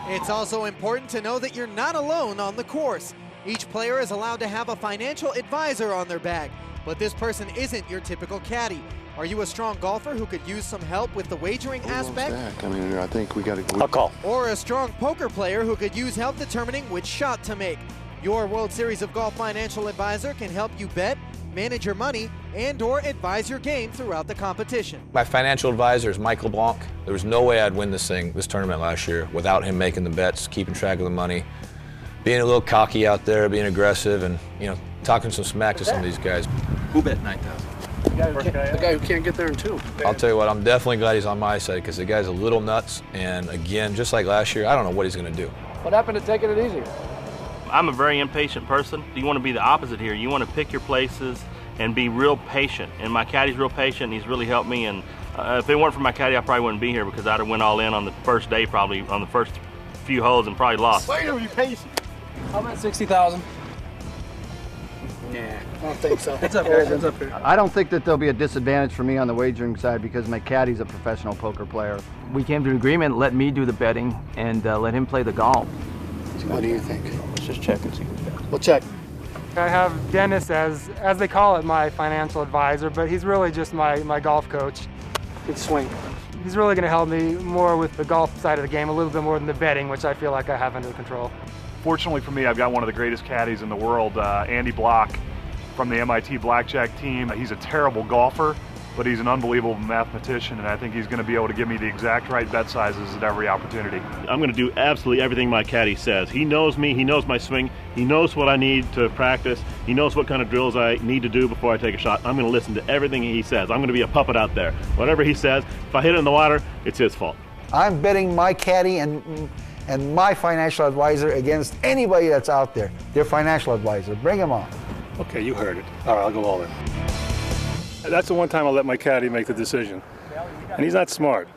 It's also important to know that you're not alone on the course. Each player is allowed to have a financial advisor on their bag, but this person isn't your typical caddy. Are you a strong golfer who could use some help with the wagering aspect? I mean, I think we got to... I'll call. Or a strong poker player who could use help determining which shot to make? Your World Series of Golf Financial Advisor can help you bet, manage your money, and/or advise your game throughout the competition. My financial advisor is Mike LeBlanc. There was no way I'd win this tournament last year without him making the bets, keeping track of the money, being a little cocky out there, being aggressive, and talking some smack to some of these guys. Who bet 9,000? The guy who can't get there in 2. I'll tell you what, I'm definitely glad he's on my side because the guy's a little nuts, and again, just like last year, I don't know what he's going to do. What happened to taking it easy? I'm a very impatient person. You want to be the opposite here. You want to pick your places and be real patient. And my caddy's real patient. He's really helped me. And if it weren't for my caddy, I probably wouldn't be here because I'd have went all in on the first day, probably on the first few holes, and probably lost. Why are you patient? How about 60,000? Nah, I don't think so. It's up here. It's up here. I don't think that there'll be a disadvantage for me on the wagering side because my caddy's a professional poker player. We came to an agreement, let me do the betting and let him play the golf. What do you think? Let's just check and see what's got. We'll check. I have Dennis as they call it, my financial advisor, but he's really just my golf coach. Good swing. He's really going to help me more with the golf side of the game, a little bit more than the betting, which I feel like I have under control. Fortunately for me, I've got one of the greatest caddies in the world, Andy Block from the MIT Blackjack team. He's a terrible golfer, but he's an unbelievable mathematician, and I think he's going to be able to give me the exact right bet sizes at every opportunity. I'm going to do absolutely everything my caddy says. He knows me, he knows my swing, he knows what I need to practice, he knows what kind of drills I need to do before I take a shot. I'm going to listen to everything he says. I'm going to be a puppet out there. Whatever he says, if I hit it in the water, it's his fault. I'm betting my caddy and my financial advisor against anybody that's out there. Their financial advisor. Bring them on. Okay, you heard it. All right, I'll go all in. That's the one time I'll let my caddy make the decision. And he's not smart.